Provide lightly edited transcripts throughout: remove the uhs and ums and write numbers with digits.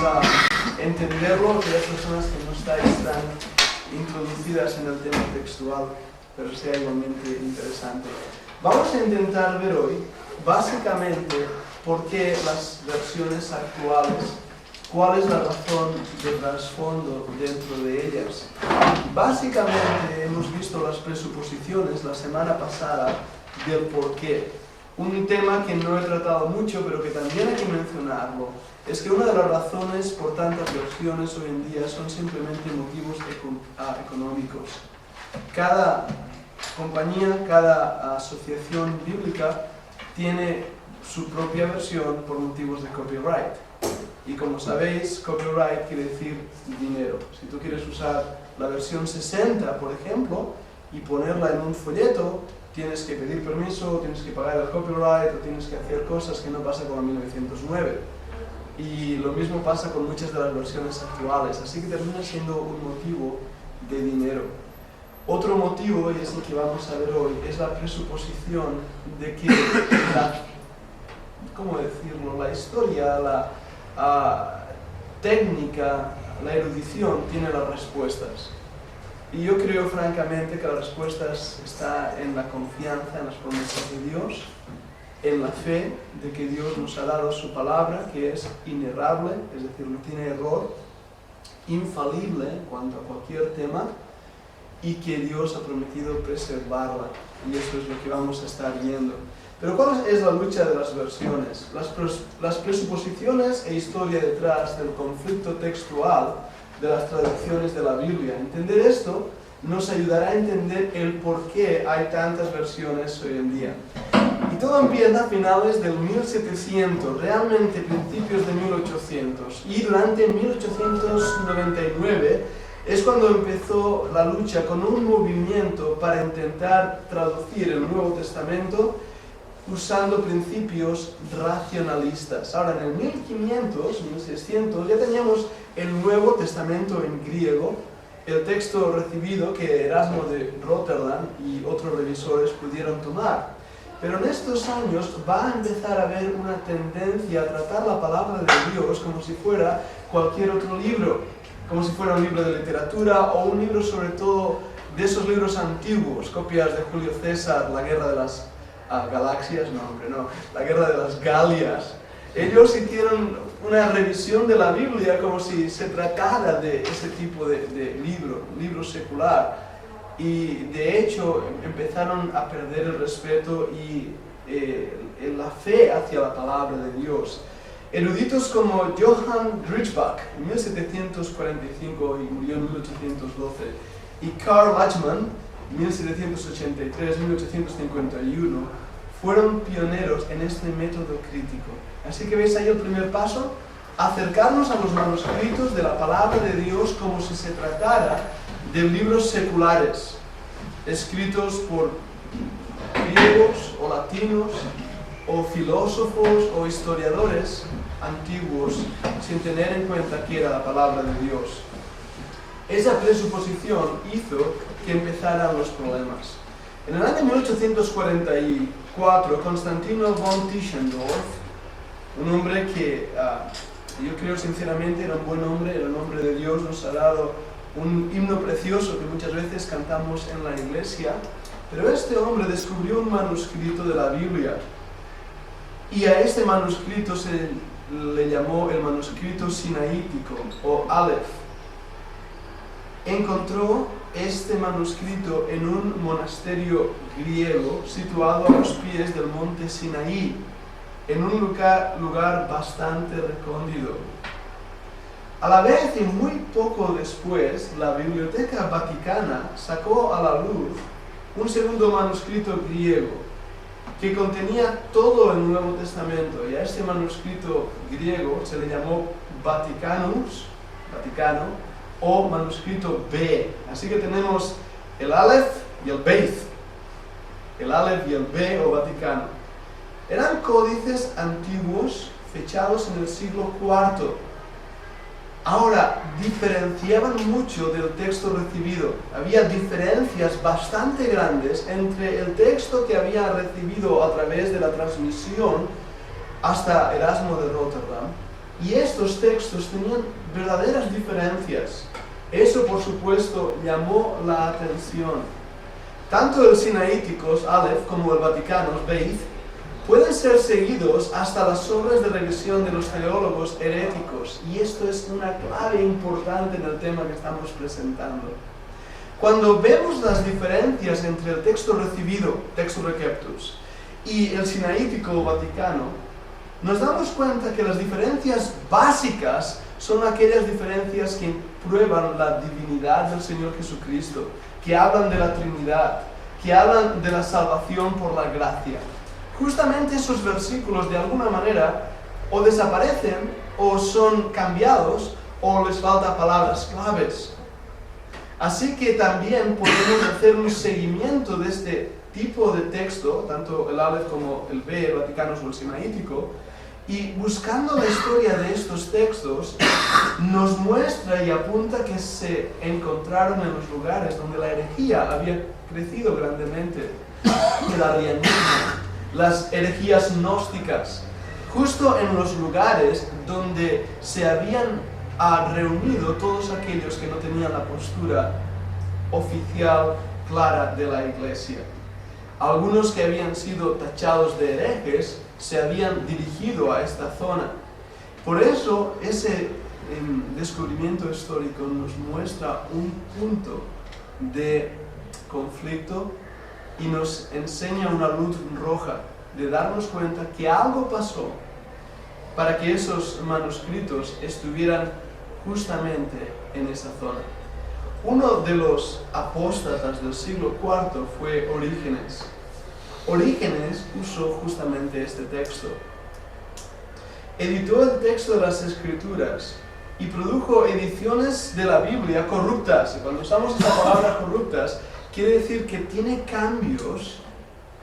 a entenderlo, aquellas personas que no estáis tan introducidas en el tema textual, pero sea igualmente interesante. Vamos a intentar ver hoy, básicamente, por qué las versiones actuales, cuál es la razón de trasfondo dentro de ellas. Básicamente hemos visto las presuposiciones la semana pasada del por qué. Un tema que no he tratado mucho, pero que también hay que mencionarlo, es que una de las razones por tantas versiones hoy en día son simplemente motivos económicos. Cada compañía, cada asociación bíblica tiene su propia versión por motivos de copyright. Y como sabéis, copyright quiere decir dinero. Si tú quieres usar la versión 60, por ejemplo, y ponerla en un folleto, tienes que pedir permiso, tienes que pagar el copyright, o tienes que hacer cosas que no pasa con la 1909. Y lo mismo pasa con muchas de las versiones actuales, así que termina siendo un motivo de dinero. Otro motivo, y es el que vamos a ver hoy, es la presuposición de que la historia, la técnica, la erudición tiene las respuestas. Y yo creo francamente que las respuestas están en la confianza en las promesas de Dios, en la fe de que Dios nos ha dado su palabra, que es inerrable, es decir, no tiene error, infalible en cuanto a cualquier tema, y que Dios ha prometido preservarla. Y eso es lo que vamos a estar viendo. Pero ¿cuál es la lucha de las versiones? Las presuposiciones e historia detrás del conflicto textual de las traducciones de la Biblia. Entender esto nos ayudará a entender el por qué hay tantas versiones hoy en día. Y todo empieza a finales del 1700, realmente principios de 1800. Y durante 1899 es cuando empezó la lucha con un movimiento para intentar traducir el Nuevo Testamento usando principios racionalistas. Ahora, en el 1500, 1600, ya teníamos el Nuevo Testamento en griego, el texto recibido que Erasmo de Rotterdam y otros revisores pudieron tomar. Pero en estos años va a empezar a haber una tendencia a tratar la palabra de Dios como si fuera cualquier otro libro, como si fuera un libro de literatura o un libro sobre todo de esos libros antiguos, copias de Julio César, la guerra de las galaxias, la guerra de las Galias. Ellos hicieron una revisión de la Biblia como si se tratara de ese tipo de libro secular, y de hecho empezaron a perder el respeto y la fe hacia la palabra de Dios. Eruditos como Johann Griesbach, en 1745 y murió en 1812, y Karl Lachmann, 1783-1851, fueron pioneros en este método crítico. Así que veis ahí el primer paso, acercarnos a los manuscritos de la palabra de Dios como si se tratara de libros seculares, escritos por griegos o latinos, o filósofos o historiadores antiguos, sin tener en cuenta que era la palabra de Dios. Esa presuposición hizo que empezaran los problemas. En el año 1844, Constantino von Tischendorf, un hombre que yo creo sinceramente era un buen hombre, era un hombre de Dios, nos ha dado un himno precioso que muchas veces cantamos en la iglesia, pero este hombre descubrió un manuscrito de la Biblia, y a este manuscrito se le llamó el manuscrito sinaítico o Aleph. Encontró este manuscrito en un monasterio griego situado a los pies del monte Sinaí, en un lugar bastante recóndito. A la vez, y muy poco después, la Biblioteca Vaticana sacó a la luz un segundo manuscrito griego que contenía todo el Nuevo Testamento, y a este manuscrito griego se le llamó Vaticano, o manuscrito B. Así que tenemos el Aleph y el Beith, el Aleph y el B o Vaticano. Eran códices antiguos fechados en el siglo IV. Ahora, diferenciaban mucho del texto recibido. Había diferencias bastante grandes entre el texto que había recibido a través de la transmisión hasta Erasmo de Rotterdam y estos textos tenían verdaderas diferencias. Eso, por supuesto, llamó la atención. Tanto el Sinaíticos, Aleph, como el Vaticanos, Beith, pueden ser seguidos hasta las obras de revisión de los teólogos heréticos, y esto es una clave importante en el tema que estamos presentando. Cuando vemos las diferencias entre el texto recibido, Textus Receptus, y el Sinaítico Vaticano, nos damos cuenta que las diferencias básicas son aquellas diferencias que prueban la divinidad del Señor Jesucristo, que hablan de la Trinidad, que hablan de la salvación por la gracia. Justamente esos versículos de alguna manera o desaparecen o son cambiados o les faltan palabras claves. Así que también podemos hacer un seguimiento de este tipo de texto, tanto el Aleph como el B, el Vaticano o el Sinaítico, y buscando la historia de estos textos, nos muestra y apunta que se encontraron en los lugares donde la herejía había crecido grandemente, el arrianismo, las herejías gnósticas, justo en los lugares donde se habían reunido todos aquellos que no tenían la postura oficial clara de la Iglesia. Algunos que habían sido tachados de herejes se habían dirigido a esta zona. Por eso ese descubrimiento histórico nos muestra un punto de conflicto y nos enseña una luz roja de darnos cuenta que algo pasó para que esos manuscritos estuvieran justamente en esa zona. Uno de los apóstatas del siglo IV fue Orígenes. Orígenes usó justamente este texto. Editó el texto de las Escrituras y produjo ediciones de la Biblia corruptas. Y cuando usamos esta palabra corruptas, quiere decir que tiene cambios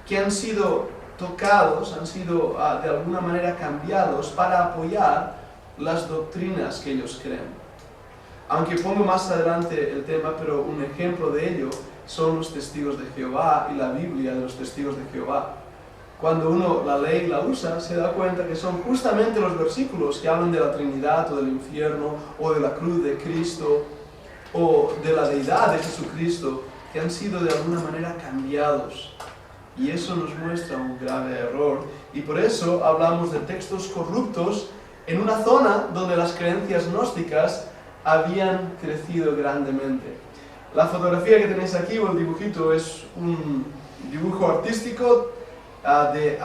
que han sido tocados, han sido de alguna manera cambiados para apoyar las doctrinas que ellos creen. Aunque pongo más adelante el tema, pero un ejemplo de ello son los testigos de Jehová y la Biblia de los testigos de Jehová. Cuando uno la lee y la usa, se da cuenta que son justamente los versículos que hablan de la Trinidad o del infierno o de la cruz de Cristo o de la deidad de Jesucristo que han sido de alguna manera cambiados. Y eso nos muestra un grave error. Y por eso hablamos de textos corruptos en una zona donde las creencias gnósticas habían crecido grandemente. La fotografía que tenéis aquí, o el dibujito, es un dibujo artístico de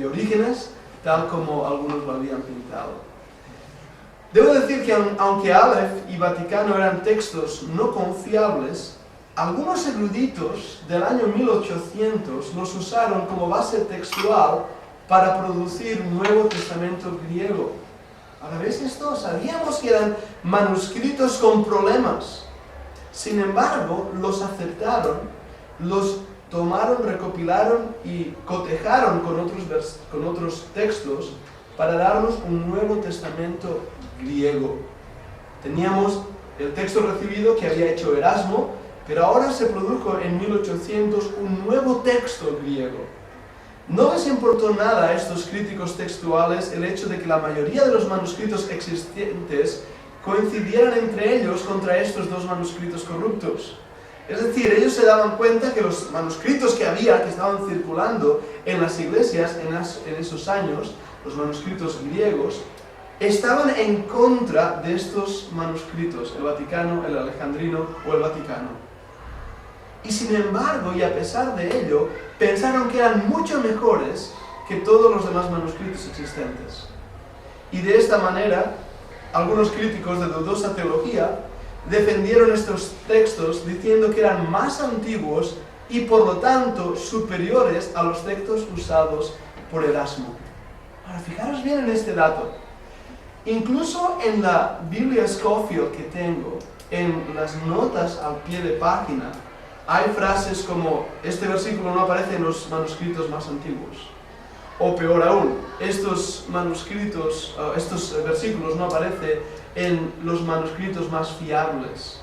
Orígenes, tal como algunos lo habían pintado. Debo decir que aunque Aleph y Vaticano eran textos no confiables, algunos eruditos del año 1800 los usaron como base textual para producir un Nuevo Testamento griego. Ahora, ¿ves esto? Sabíamos que eran manuscritos con problemas. Sin embargo, los aceptaron, los tomaron, recopilaron y cotejaron con otros textos para darnos un Nuevo Testamento griego. Teníamos el texto recibido que había hecho Erasmo, pero ahora se produjo en 1800 un nuevo texto griego. No les importó nada a estos críticos textuales el hecho de que la mayoría de los manuscritos existentes coincidieran entre ellos contra estos dos manuscritos corruptos. Es decir, ellos se daban cuenta que los manuscritos que estaban circulando en las iglesias en esos años, los manuscritos griegos, estaban en contra de estos manuscritos, el Vaticano, el Alejandrino o el Vaticano. Y sin embargo, y a pesar de ello, pensaron que eran mucho mejores que todos los demás manuscritos existentes. Y de esta manera, algunos críticos de dudosa teología defendieron estos textos diciendo que eran más antiguos y por lo tanto superiores a los textos usados por Erasmo. Ahora, fijaros bien en este dato. Incluso en la Biblia Scofield que tengo, en las notas al pie de página, hay frases como: este versículo no aparece en los manuscritos más antiguos. O peor aún, estos versículos no aparecen en los manuscritos más fiables.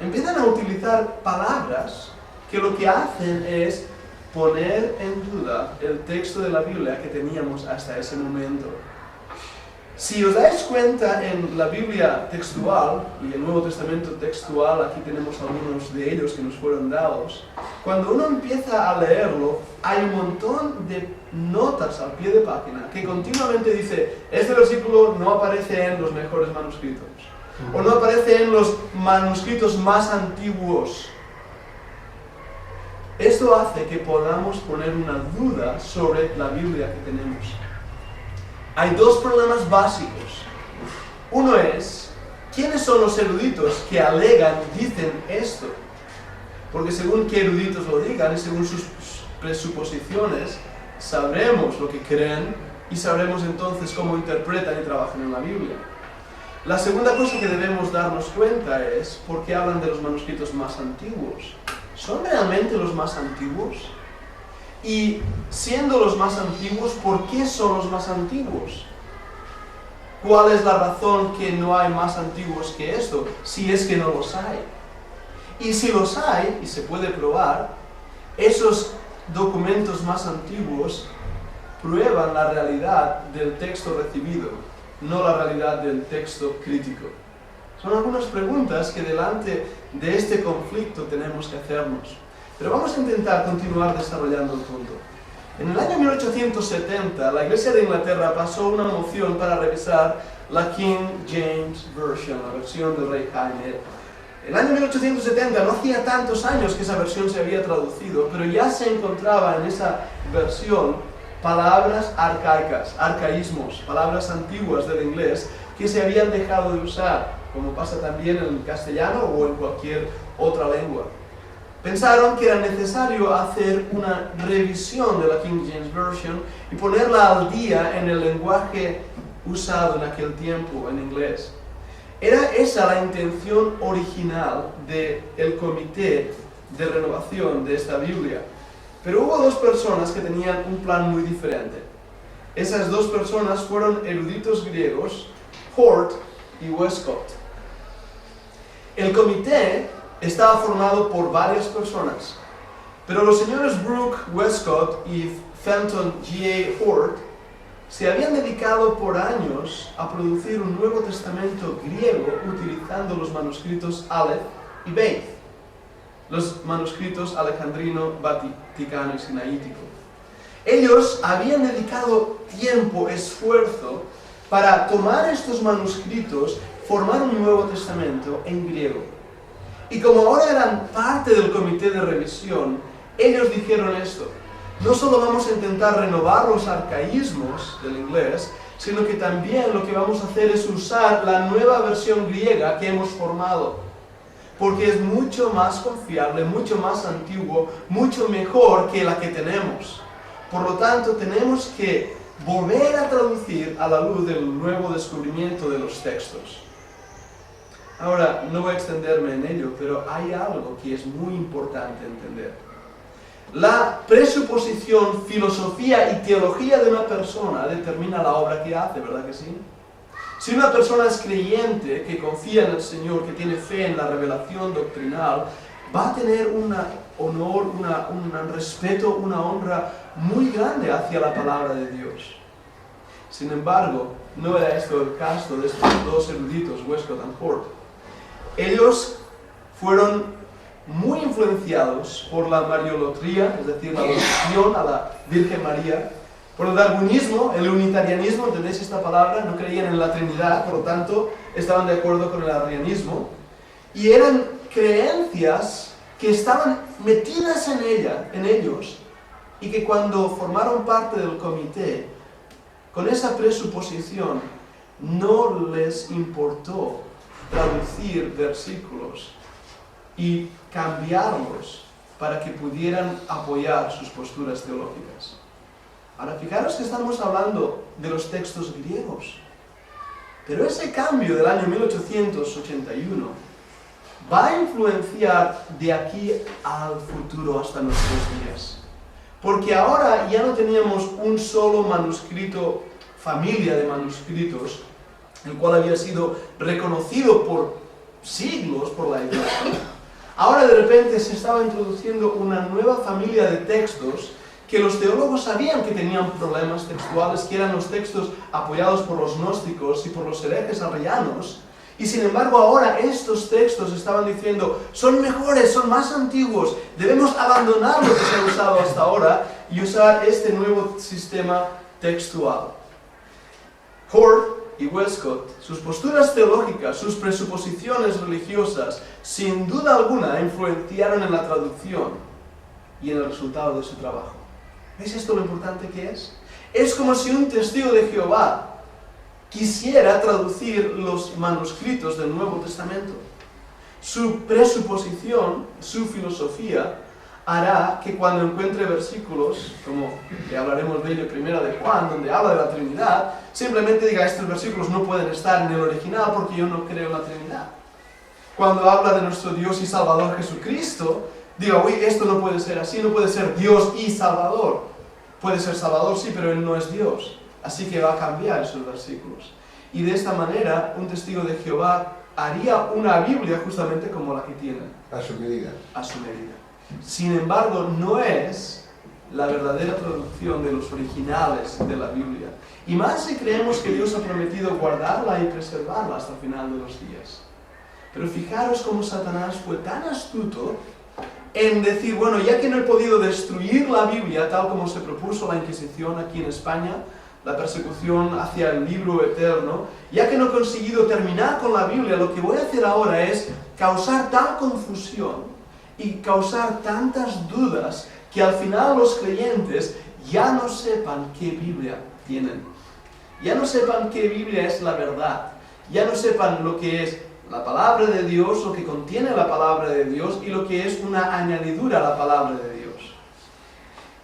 Empiezan a utilizar palabras que lo que hacen es poner en duda el texto de la Biblia que teníamos hasta ese momento. Si os dais cuenta en la Biblia textual y el Nuevo Testamento textual, aquí tenemos algunos de ellos que nos fueron dados, cuando uno empieza a leerlo, hay un montón de notas al pie de página que continuamente dice, este versículo no aparece en los mejores manuscritos, o no aparece en los manuscritos más antiguos. Esto hace que podamos poner una duda sobre la Biblia que tenemos. Hay dos problemas básicos. Uno es, ¿quiénes son los eruditos que alegan, dicen esto? Porque según qué eruditos lo digan y según sus presuposiciones, sabremos lo que creen y sabremos entonces cómo interpretan y trabajan en la Biblia. La segunda cosa que debemos darnos cuenta es por qué hablan de los manuscritos más antiguos. ¿Son realmente los más antiguos? Y siendo los más antiguos, ¿por qué son los más antiguos? ¿Cuál es la razón que no hay más antiguos que esto? Si es que no los hay. Y si los hay, y se puede probar, esos documentos más antiguos prueban la realidad del texto recibido, no la realidad del texto crítico. Son algunas preguntas que delante de este conflicto tenemos que hacernos. Pero vamos a intentar continuar desarrollando el punto. En el año 1870, la Iglesia de Inglaterra pasó una moción para revisar la King James Version, la versión del Rey Jaime. En el año 1870, no hacía tantos años que esa versión se había traducido, pero ya se encontraba en esa versión palabras arcaicas, arcaísmos, palabras antiguas del inglés que se habían dejado de usar, como pasa también en el castellano o en cualquier otra lengua. Pensaron que era necesario hacer una revisión de la King James Version y ponerla al día en el lenguaje usado en aquel tiempo en inglés. Era esa la intención original del comité de renovación de esta Biblia. Pero hubo dos personas que tenían un plan muy diferente. Esas dos personas fueron eruditos griegos, Hort y Westcott. El comité estaba formado por varias personas, pero los señores Brooke, Westcott y Fenton G. A. Hort se habían dedicado por años a producir un Nuevo Testamento griego utilizando los manuscritos Aleph y Beit, los manuscritos alejandrino, vaticano y sinaítico. Ellos habían dedicado tiempo, esfuerzo, para tomar estos manuscritos, formar un Nuevo Testamento en griego. Y como ahora eran parte del comité de revisión, ellos dijeron esto: no solo vamos a intentar renovar los arcaísmos del inglés, sino que también lo que vamos a hacer es usar la nueva versión griega que hemos formado, porque es mucho más confiable, mucho más antiguo, mucho mejor que la que tenemos. Por lo tanto, tenemos que volver a traducir a la luz del nuevo descubrimiento de los textos. Ahora, no voy a extenderme en ello, pero hay algo que es muy importante entender. La presuposición, filosofía y teología de una persona determina la obra que hace, ¿verdad que sí? Si una persona es creyente, que confía en el Señor, que tiene fe en la revelación doctrinal, va a tener un honor, un respeto, una honra muy grande hacia la palabra de Dios. Sin embargo, no era esto el caso de estos dos eruditos, Westcott y Hort. Ellos fueron muy influenciados por la mariolatría, es decir, la devoción a la Virgen María, por el darwinismo, el unitarianismo, ¿entendéis esta palabra? No creían en la Trinidad, por lo tanto, estaban de acuerdo con el arrianismo, y eran creencias que estaban metidas en ellos, y que cuando formaron parte del comité, con esa presuposición, no les importó traducir versículos y cambiarlos para que pudieran apoyar sus posturas teológicas. Ahora, fijaros que estamos hablando de los textos griegos, pero ese cambio del año 1881 va a influenciar de aquí al futuro hasta nuestros días. Porque ahora ya no teníamos un solo manuscrito, familia de manuscritos, el cual había sido reconocido por siglos por la Iglesia. Ahora de repente se estaba introduciendo una nueva familia de textos que los teólogos sabían que tenían problemas textuales, que eran los textos apoyados por los gnósticos y por los herejes arrianos, y sin embargo ahora estos textos estaban diciendo, son mejores, son más antiguos, debemos abandonar lo que se ha usado hasta ahora y usar este nuevo sistema textual. Hort y Westcott, sus posturas teológicas, sus presuposiciones religiosas, sin duda alguna influenciaron en la traducción y en el resultado de su trabajo. ¿Veis esto lo importante que es? Es como si un testigo de Jehová quisiera traducir los manuscritos del Nuevo Testamento. Su presuposición, su filosofía, hará que cuando encuentre versículos, como que hablaremos de ello primero de Juan, donde habla de la Trinidad, simplemente diga, estos versículos no pueden estar en el original porque yo no creo en la Trinidad. Cuando habla de nuestro Dios y Salvador Jesucristo, diga, uy, esto no puede ser así, no puede ser Dios y Salvador. Puede ser Salvador, sí, pero Él no es Dios. Así que va a cambiar esos versículos. Y de esta manera, un testigo de Jehová haría una Biblia justamente como la que tienen. A su medida. A su medida. Sin embargo, no es la verdadera traducción de los originales de la Biblia. Y más si creemos que Dios ha prometido guardarla y preservarla hasta el final de los días. Pero fijaros cómo Satanás fue tan astuto en decir, bueno, ya que no he podido destruir la Biblia tal como se propuso la Inquisición aquí en España, la persecución hacia el libro eterno, ya que no he conseguido terminar con la Biblia, lo que voy a hacer ahora es causar tal confusión y causar tantas dudas que al final los creyentes ya no sepan qué Biblia tienen. Ya no sepan qué Biblia es la verdad. Ya no sepan lo que es la palabra de Dios, lo que contiene la palabra de Dios y lo que es una añadidura a la palabra de Dios.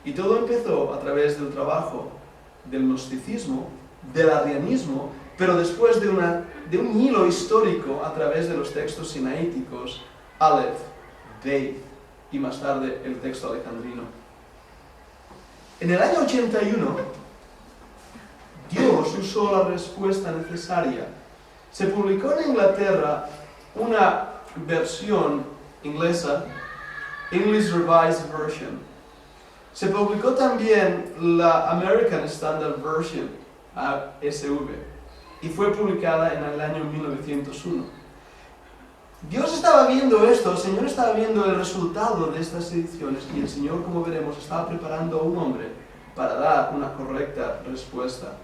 Y todo empezó a través del trabajo del gnosticismo, del arrianismo, pero después de un hilo histórico a través de los textos sinaíticos, Aleph, Beit y más tarde el texto alejandrino. En el año 81, Dios usó la respuesta necesaria. Se publicó en Inglaterra una versión inglesa, English Revised Version. Se publicó también la American Standard Version, ASV, y fue publicada en el año 1901. Dios estaba viendo esto, el Señor estaba viendo el resultado de estas ediciones y el Señor, como veremos, estaba preparando a un hombre para dar una correcta respuesta.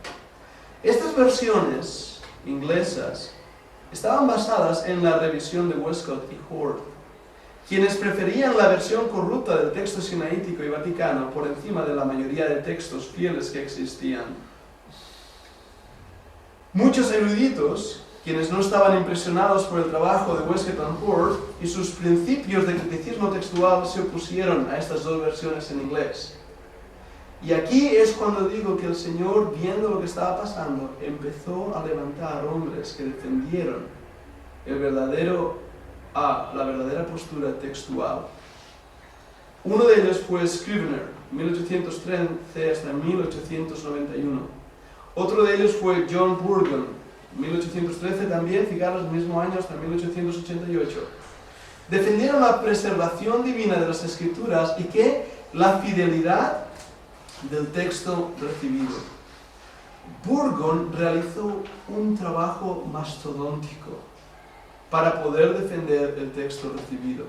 Estas versiones inglesas estaban basadas en la revisión de Westcott y Hort, quienes preferían la versión corrupta del texto sinaítico y vaticano por encima de la mayoría de textos fieles que existían. Muchos eruditos, quienes no estaban impresionados por el trabajo de Westcott y Hort y sus principios de criticismo textual, se opusieron a estas dos versiones en inglés. Y aquí es cuando digo que el Señor, viendo lo que estaba pasando, empezó a levantar hombres que defendieron la verdadera postura textual. Uno de ellos fue Scrivener, 1813 hasta 1891. Otro de ellos fue John Burgon, 1813 también, fijaros, el mismo año hasta 1888. Defendieron la preservación divina de las Escrituras y que la fidelidad del texto recibido. Burgon realizó un trabajo mastodóntico para poder defender el texto recibido.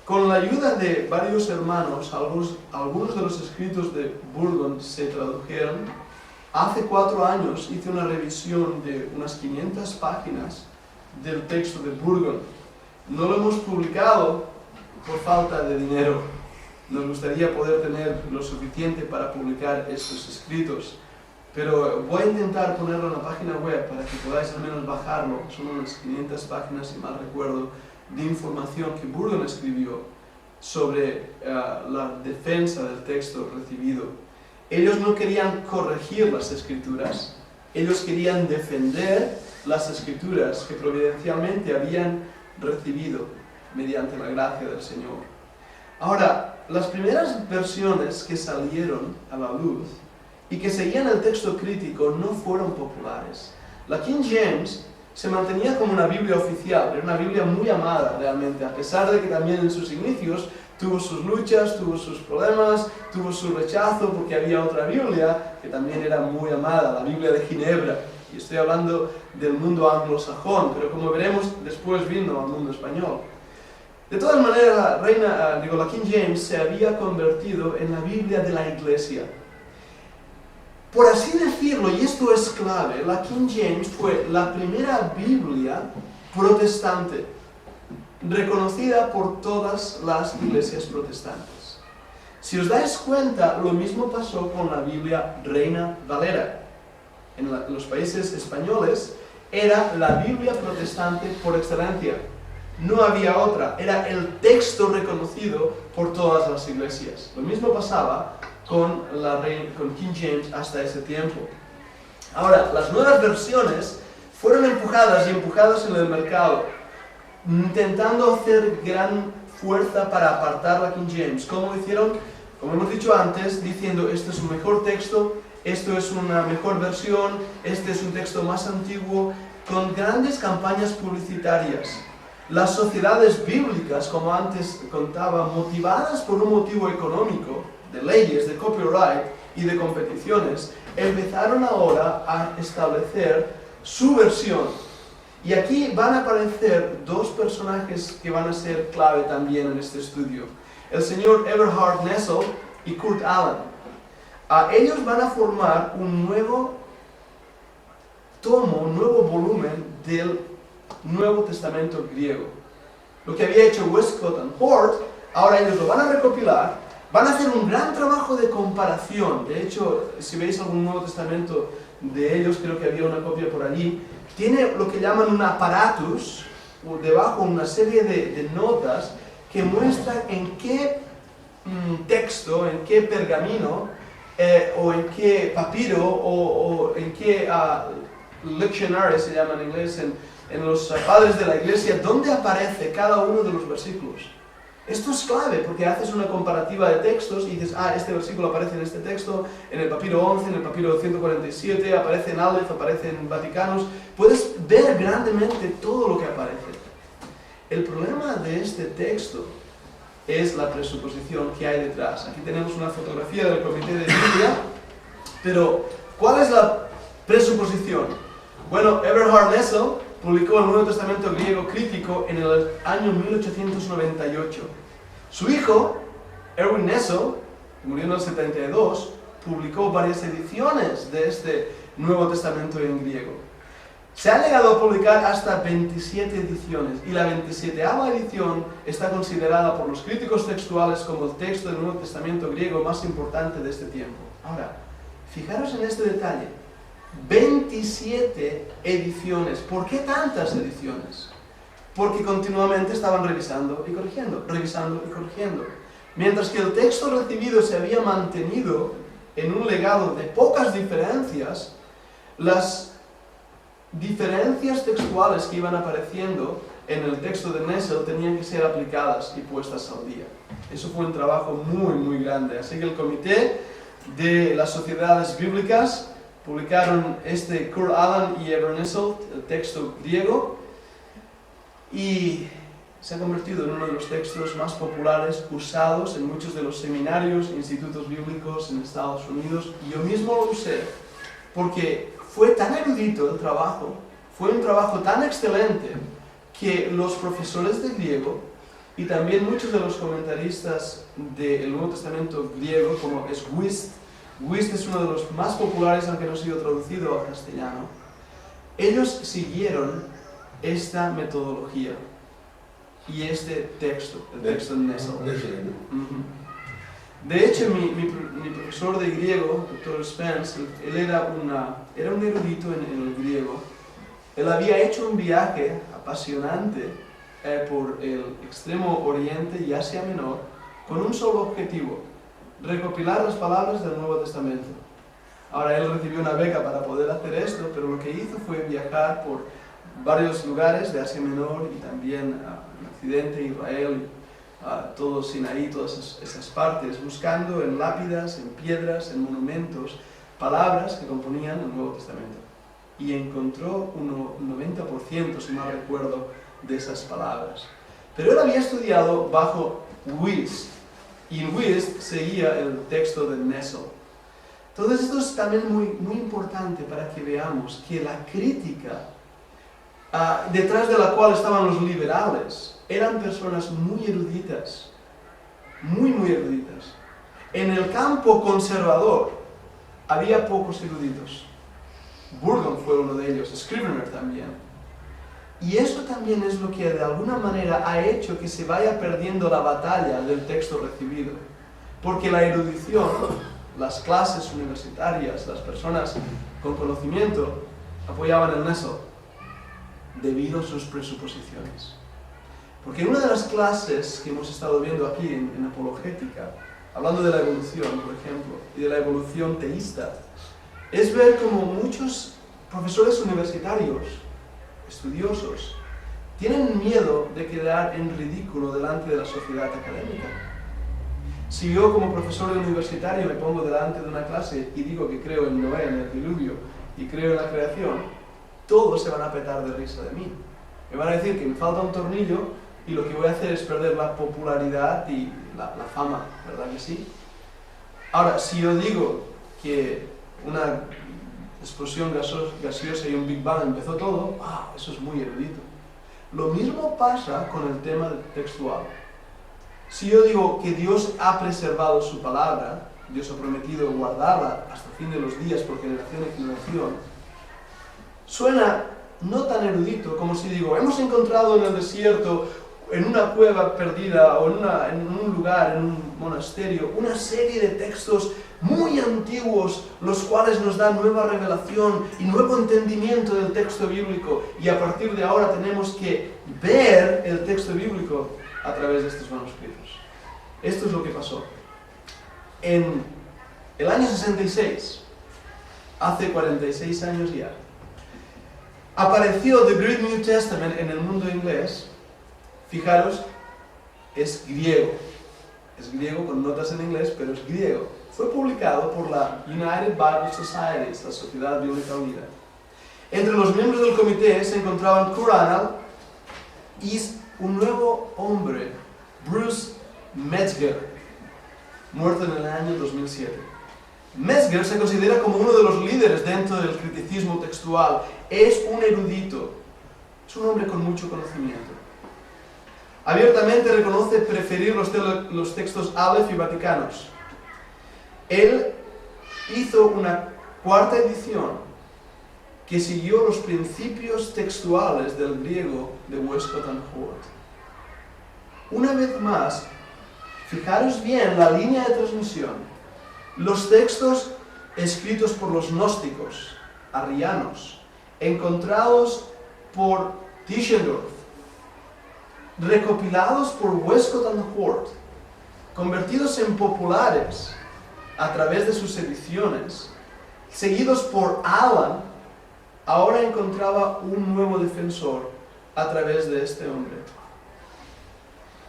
Con la ayuda de varios hermanos, algunos de los escritos de Burgon se tradujeron. Hace 4 años hice una revisión de unas 500 páginas del texto de Burgon. No lo hemos publicado por falta de dinero. Nos gustaría poder tener lo suficiente para publicar estos escritos. Pero voy a intentar ponerlo en la página web para que podáis al menos bajarlo. Son unas 500 páginas, si mal recuerdo, de información que Burgon escribió sobre la defensa del texto recibido. Ellos no querían corregir las Escrituras, ellos querían defender las Escrituras que providencialmente habían recibido mediante la gracia del Señor. Ahora, las primeras versiones que salieron a la luz y que seguían el texto crítico no fueron populares. La King James se mantenía como una Biblia oficial, era una Biblia muy amada realmente, a pesar de que también en sus inicios tuvo sus luchas, tuvo sus problemas, tuvo su rechazo porque había otra Biblia que también era muy amada, la Biblia de Ginebra. Y estoy hablando del mundo anglosajón, pero como veremos, después vino al mundo español. De todas maneras, la King James se había convertido en la Biblia de la Iglesia. Por así decirlo, y esto es clave, la King James fue la primera Biblia protestante, reconocida por todas las iglesias protestantes. Si os dais cuenta, lo mismo pasó con la Biblia Reina Valera. En los países españoles era la Biblia protestante por excelencia. No había otra, era el texto reconocido por todas las iglesias. Lo mismo pasaba con King James hasta ese tiempo. Ahora, las nuevas versiones fueron empujadas en el mercado, intentando hacer gran fuerza para apartar la King James. ¿Cómo lo hicieron? Como hemos dicho antes, diciendo este es un mejor texto, esto es una mejor versión, este es un texto más antiguo, con grandes campañas publicitarias. Las sociedades bíblicas, como antes contaba, motivadas por un motivo económico, de leyes, de copyright y de competiciones, empezaron ahora a establecer su versión. Y aquí van a aparecer dos personajes que van a ser clave también en este estudio. El señor Eberhard Nessel y Kurt Aland. Ellos van a formar un nuevo tomo, un nuevo volumen del Nuevo Testamento griego. Lo que había hecho Westcott and Hort, ahora ellos lo van a recopilar, van a hacer un gran trabajo de comparación. De hecho, si veis algún Nuevo Testamento de ellos, creo que había una copia por allí, tiene lo que llaman un aparatus, debajo una serie de notas que muestran en qué texto, en qué pergamino, o en qué papiro, o en qué lectionary se llama en inglés, en los padres de la iglesia, dónde aparece cada uno de los versículos. Esto es clave porque haces una comparativa de textos y dices, este versículo aparece en este texto, en el papiro 11, en el papiro 147, aparece en Aleph, aparece en Vaticanos. Puedes ver grandemente todo lo que aparece. El problema de este texto es la presuposición que hay detrás. Aquí tenemos una fotografía del Comité de Biblia, pero ¿cuál es la presuposición? Bueno, Eberhard Nessel publicó el Nuevo Testamento griego crítico en el año 1898. Su hijo, Erwin Nessel, que murió en el 72, publicó varias ediciones de este Nuevo Testamento en griego. Se ha llegado a publicar hasta 27 ediciones, y la 27ª edición está considerada por los críticos textuales como el texto del Nuevo Testamento griego más importante de este tiempo. Ahora, fijaros en este detalle. 27 ediciones. ¿Por qué tantas ediciones? Porque continuamente estaban revisando y corrigiendo, revisando y corrigiendo. Mientras que el texto recibido se había mantenido en un legado de pocas diferencias, las diferencias textuales que iban apareciendo en el texto de Nessel tenían que ser aplicadas y puestas al día. Eso fue un trabajo muy, muy grande. Así que el comité de las sociedades bíblicas publicaron Kurt Aland y Eberhard Nessel, el texto griego, y se ha convertido en uno de los textos más populares usados en muchos de los seminarios, institutos bíblicos en Estados Unidos. Y yo mismo lo usé porque fue tan erudito el trabajo, fue un trabajo tan excelente que los profesores de griego y también muchos de los comentaristas del Nuevo Testamento griego, como es Wuest es uno de los más populares, aunque no ha sido traducido al castellano. Ellos siguieron esta metodología y este texto, el texto de Nessel. De hecho, mi profesor de griego, Dr. Spence, él era un erudito en el griego. Él había hecho un viaje apasionante por el extremo oriente y Asia Menor con un solo objetivo: recopilar las palabras del Nuevo Testamento. Ahora, él recibió una beca para poder hacer esto, pero lo que hizo fue viajar por varios lugares de Asia Menor y también en Occidente, Israel, todo Sinaí, todas esas partes, buscando en lápidas, en piedras, en monumentos, palabras que componían el Nuevo Testamento. Y encontró un 90%, si mal recuerdo, de esas palabras. Pero él había estudiado bajo Wuest. Y Wuest seguía el texto de Nessel. Entonces esto es también muy importante para que veamos que la crítica detrás de la cual estaban los liberales eran personas muy eruditas, muy eruditas. En el campo conservador había pocos eruditos. Burgon fue uno de ellos, Scrivener también. Y eso también es lo que de alguna manera ha hecho que se vaya perdiendo la batalla del texto recibido. Porque la erudición, las clases universitarias, las personas con conocimiento, apoyaban el Nessel debido a sus presuposiciones. Porque en una de las clases que hemos estado viendo aquí en apologética, hablando de la evolución, por ejemplo, y de la evolución teísta, es ver cómo muchos profesores universitarios, estudiosos, tienen miedo de quedar en ridículo delante de la sociedad académica. Si yo como profesor universitario me pongo delante de una clase y digo que creo en Noé, en el diluvio, y creo en la creación, todos se van a petar de risa de mí. Me van a decir que me falta un tornillo y lo que voy a hacer es perder la popularidad y la fama, ¿verdad que sí? Ahora, si yo digo que una explosión gaseosa y un Big Bang empezó todo, eso es muy erudito. Lo mismo pasa con el tema textual. Si yo digo que Dios ha preservado su palabra, Dios ha prometido guardarla hasta el fin de los días por generación en generación, suena no tan erudito como si digo, hemos encontrado en el desierto, en una cueva perdida o en un lugar, en un monasterio, una serie de textos muy antiguos, los cuales nos dan nueva revelación y nuevo entendimiento del texto bíblico, y a partir de ahora tenemos que ver el texto bíblico a través de estos manuscritos. Esto es lo que pasó. En el año 66, hace 46 años ya, apareció The Great New Testament en el mundo inglés. Fijaros, es griego con notas en inglés, pero es griego. Fue publicado por la United Bible Society, la Sociedad Bíblica Unida. Entre los miembros del comité se encontraban Kurt Anal y un nuevo hombre, Bruce Metzger, muerto en el año 2007. Metzger se considera como uno de los líderes dentro del criticismo textual. Es un erudito, es un hombre con mucho conocimiento. Abiertamente reconoce preferir los textos Aleph y Vaticanos. Él hizo una cuarta edición que siguió los principios textuales del griego de Westcott and Hort. Una vez más, fijaros bien la línea de transmisión. Los textos escritos por los gnósticos, arrianos, encontrados por Tischendorf, recopilados por Westcott and Hort, convertidos en populares a través de sus ediciones, seguidos por Allen, ahora encontraba un nuevo defensor a través de este hombre.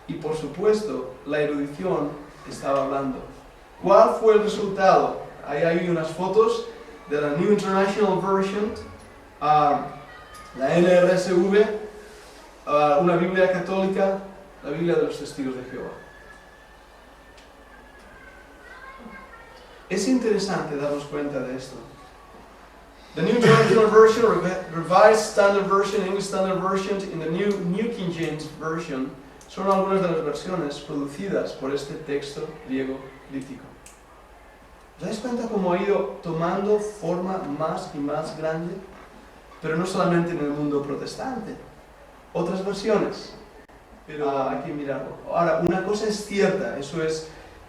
Y por supuesto, la erudición estaba hablando. ¿Cuál fue el resultado? Ahí hay unas fotos de la New International Version, la NRSV, una Biblia católica, la Biblia de los Testigos de Jehová. Es interesante darnos cuenta de esto. The New International Version, Revised Standard Version, English Standard Version, y the New King James Version son algunas de las versiones producidas por este texto griego crítico. ¿Os dais cuenta cómo ha ido tomando forma más y más grande? Pero no solamente en el mundo protestante. Otras versiones, pero hay que mirarlo. Ahora, una cosa es cierta, eso es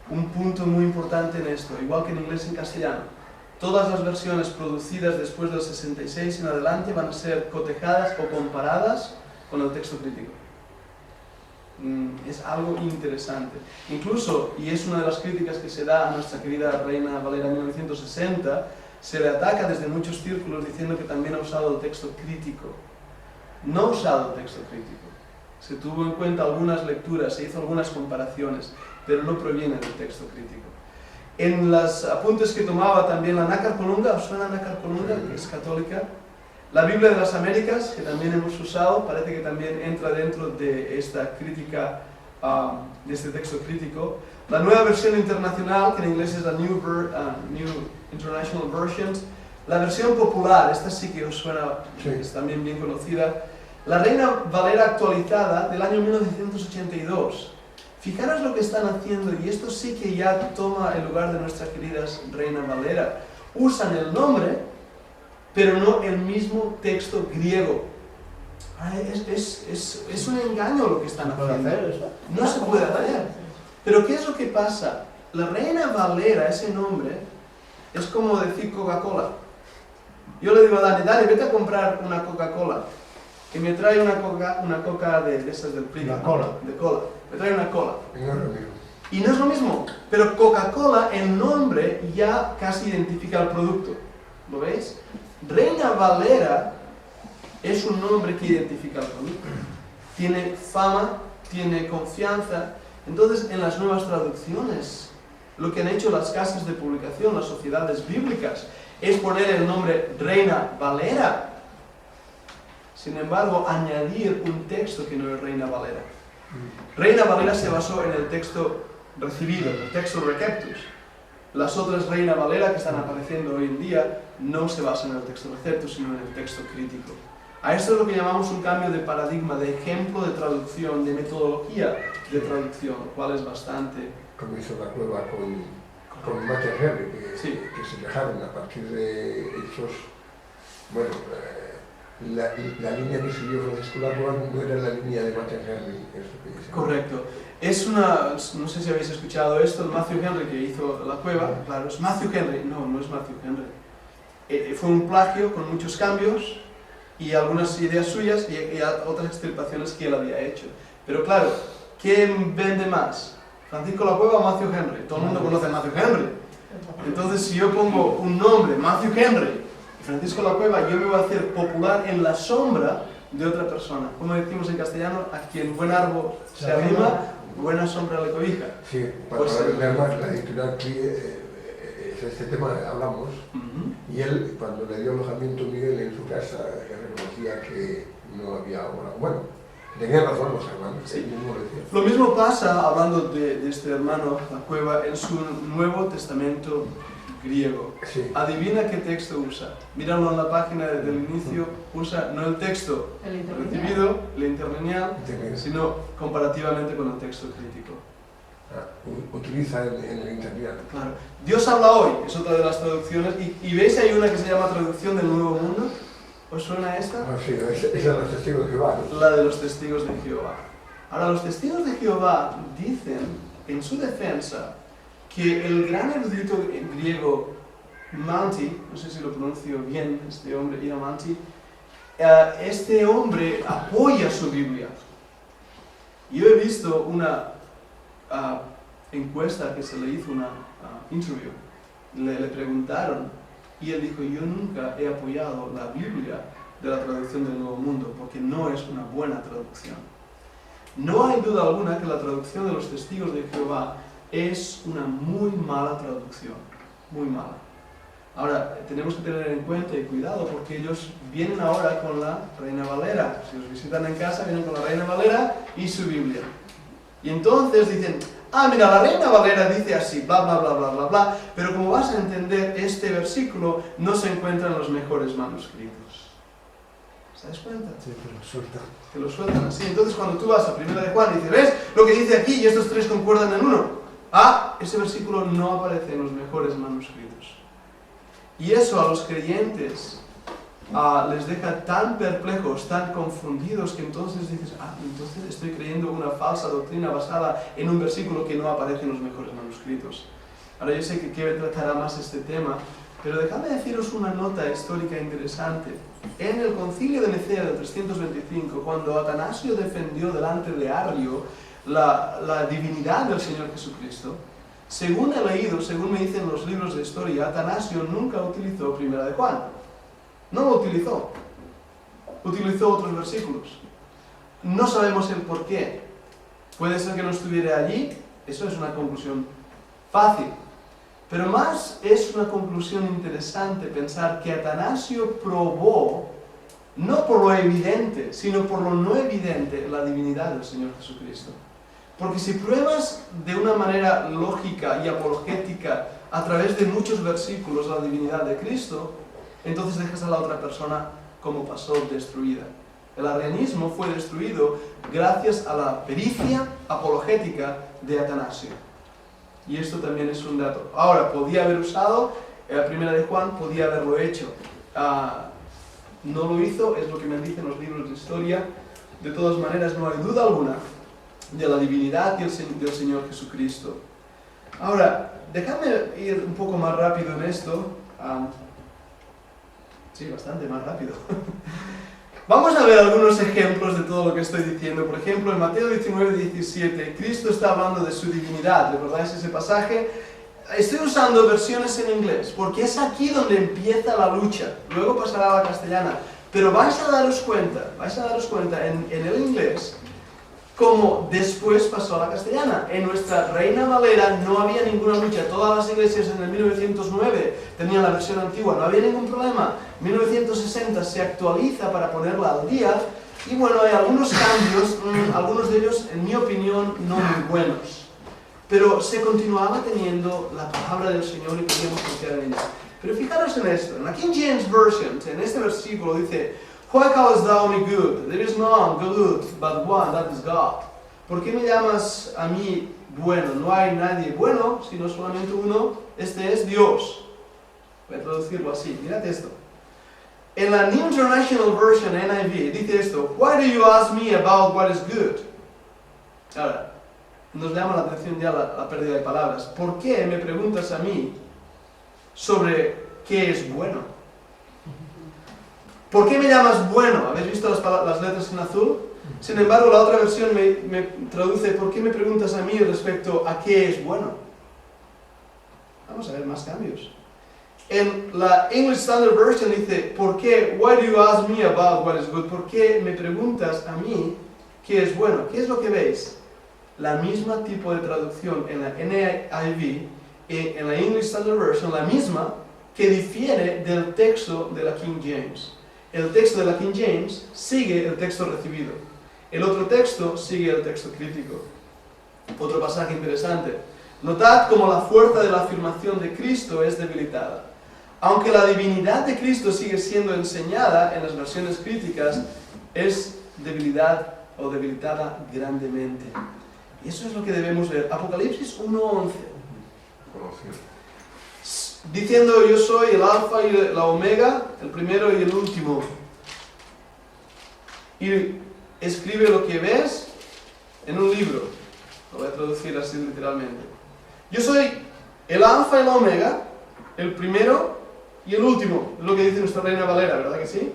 un punto muy importante en esto, igual que en inglés y en castellano. Todas las versiones producidas después del 66 en adelante van a ser cotejadas o comparadas con el texto crítico. Es algo interesante. Incluso, y es una de las críticas que se da a nuestra querida Reina Valera en 1960, se le ataca desde muchos círculos diciendo que también ha usado el texto crítico. No ha usado el texto crítico. Se tuvo en cuenta algunas lecturas, se hizo algunas comparaciones, pero no proviene del texto crítico. En los apuntes que tomaba también la Nácar Colunga, ¿os suena Nácar Colunga, que es católica? La Biblia de las Américas, que también hemos usado, parece que también entra dentro de esta crítica de este texto crítico. La nueva versión internacional, que en inglés es la New International Version, la versión popular, esta sí que os suena, Sí. es también bien conocida, la Reina Valera actualizada del año 1982. Fijaros lo que están haciendo, y esto sí que ya toma el lugar de nuestra querida Reina Valera. Usan el nombre, pero no el mismo texto griego. Es un engaño lo que están haciendo. No se puede hacer. Pero ¿qué es lo que pasa? La Reina Valera, ese nombre, es como decir Coca-Cola. Yo le digo a Dani, Dani, vete a comprar una Coca-Cola. Y me trae una coca de esas del Prima. Una cola. De cola. Me trae una cola. No es lo mismo. Y no es lo mismo. Pero Coca-Cola, el nombre, ya casi identifica el producto. ¿Lo veis? Reina Valera es un nombre que identifica el producto. Tiene fama, tiene confianza. Entonces, en las nuevas traducciones, lo que han hecho las casas de publicación, las sociedades bíblicas, es poner el nombre Reina Valera. Sin embargo, añadir un texto que no es Reina Valera. Reina Valera se basó en el texto recibido, el texto Receptus. Las otras Reina Valera que están apareciendo hoy en día no se basan en el texto Receptus, sino en el texto crítico. A esto es lo que llamamos un cambio de paradigma, de ejemplo de traducción, de metodología de traducción, lo cual es bastante... Como hizo la Cueva con Matthew Henry, que se dejaron a partir de esos... Bueno, la línea que siguió Francisco La Cueva no era la línea de Matthew Henry, es lo que dice. Correcto. Es una... no sé si habéis escuchado esto, el Matthew Henry que hizo La Cueva, claro, es Matthew Henry. No, no es Matthew Henry. Fue un plagio con muchos cambios y algunas ideas suyas y otras extirpaciones que él había hecho. Pero claro, ¿quién vende más? ¿Francisco La Cueva o Matthew Henry? Todo el mundo conoce a Matthew Henry. Entonces, si yo pongo un nombre, Matthew Henry, y Francisco La Cueva, yo me voy a hacer popular en la sombra de otra persona. Como decimos en castellano, a quien buen árbol se arrima, buena sombra le cobija. Sí, para ver más, la editorial este tema hablamos, y él, cuando le dio alojamiento a Miguel en su casa, reconocía que no había ahora. Bueno, tenía razón los hermanos, sí. Mismo lo decía. Lo mismo pasa, hablando de este hermano, La Cueva, en su Nuevo Testamento griego. Sí. Adivina qué texto usa. Míralo en la página desde el inicio, usa no el texto recibido, el interlineal, sino comparativamente con el texto crítico. Utiliza en el interlineal. Claro. Dios habla hoy, es otra de las traducciones, y veis hay una que se llama Traducción del Nuevo Mundo. ¿Os suena esta? Sí, esa es de los testigos de Jehová, ¿no? La de los testigos de Jehová. Ahora, los testigos de Jehová dicen, en su defensa, que el gran erudito griego Manti, no sé si lo pronuncio bien, este hombre, Iramanti, este hombre apoya su Biblia. Yo he visto una encuesta que se le hizo, una interview, le preguntaron, y él dijo, yo nunca he apoyado la Biblia de la traducción del Nuevo Mundo, porque no es una buena traducción. No hay duda alguna que la traducción de los testigos de Jehová es una muy mala traducción, muy mala. Ahora, tenemos que tener en cuenta y cuidado, porque ellos vienen ahora con la Reina Valera. Si os visitan en casa, vienen con la Reina Valera y su Biblia. Y entonces dicen, mira, la Reina Valera dice así, bla, bla, bla, bla, bla, bla, pero como vas a entender, este versículo no se encuentra en los mejores manuscritos. ¿Se das cuenta? Sí, te lo sueltan. Te lo sueltan así. Entonces cuando tú vas a 1 de Juan y dices, ¿ves lo que dice aquí? Y estos tres concuerdan en uno. Ese versículo no aparece en los mejores manuscritos. Y eso a los creyentes les deja tan perplejos, tan confundidos, que entonces dices, entonces estoy creyendo una falsa doctrina basada en un versículo que no aparece en los mejores manuscritos. Ahora yo sé que Kevin tratará más este tema, pero dejadme deciros una nota histórica interesante. En el concilio de Nicea del 325, cuando Atanasio defendió delante de Arrio la divinidad del Señor Jesucristo, según he leído, según me dicen los libros de historia, Atanasio nunca utilizó 1 de Juan. No lo utilizó. Utilizó otros versículos. No sabemos el por qué. Puede ser que no estuviera allí. Eso es una conclusión fácil. Pero más es una conclusión interesante pensar que Atanasio probó, no por lo evidente, sino por lo no evidente, la divinidad del Señor Jesucristo. Porque si pruebas de una manera lógica y apologética a través de muchos versículos la divinidad de Cristo, entonces dejas a la otra persona como pasó destruida. El arrianismo fue destruido gracias a la pericia apologética de Atanasio. Y esto también es un dato. Ahora, podía haber usado, la primera de Juan, podía haberlo hecho. No lo hizo, es lo que me dicen los libros de historia. De todas maneras, no hay duda alguna de la divinidad del Señor Jesucristo. Ahora, dejadme ir un poco más rápido en esto. Sí, bastante más rápido. Vamos a ver algunos ejemplos de todo lo que estoy diciendo. Por ejemplo, en Mateo 19:17, Cristo está hablando de su divinidad. ¿Recordáis ese pasaje? Estoy usando versiones en inglés, porque es aquí donde empieza la lucha. Luego pasará a la castellana. Pero vais a daros cuenta en el inglés, como después pasó a la castellana. En nuestra Reina Valera no había ninguna lucha. Todas las iglesias en el 1909 tenían la versión antigua, no había ningún problema. 1960 se actualiza para ponerla al día. Y bueno, hay algunos cambios, algunos de ellos, en mi opinión, no muy buenos. Pero se continuaba teniendo la palabra del Señor y podíamos confiar en ella. Pero fijaros en esto, en la King James Version, en este versículo dice: Why callest thou me good? There is none good but one, that is God. ¿Por qué me llamas a mí bueno? No hay nadie bueno, sino solamente uno, este es Dios. Voy a traducirlo así, mirad esto. En la New International Version, NIV, dice esto: Why do you ask me about what is good? Ahora, nos llama la atención ya la pérdida de palabras. ¿Por qué me preguntas a mí sobre qué es bueno? ¿Por qué me llamas bueno? ¿Habéis visto las letras en azul? Sin embargo, la otra versión me traduce: ¿por qué me preguntas a mí respecto a qué es bueno? Vamos a ver más cambios. En la English Standard Version dice: ¿por qué? Why do you ask me about what is good? ¿Por qué me preguntas a mí qué es bueno? ¿Qué es lo que veis? La misma tipo de traducción en la NIV, en la English Standard Version, la misma que difiere del texto de la King James. El texto de la King James sigue el texto recibido. El otro texto sigue el texto crítico. Otro pasaje interesante. Notad cómo la fuerza de la afirmación de Cristo es debilitada. Aunque la divinidad de Cristo sigue siendo enseñada en las versiones críticas, es debilitada grandemente. Y eso es lo que debemos ver. Apocalipsis 1:11. Diciendo: yo soy el alfa y la omega, el primero y el último. Y escribe lo que ves en un libro. Lo voy a traducir así literalmente. Yo soy el alfa y la omega, el primero y el último. Es lo que dice nuestra Reina Valera, ¿verdad que sí?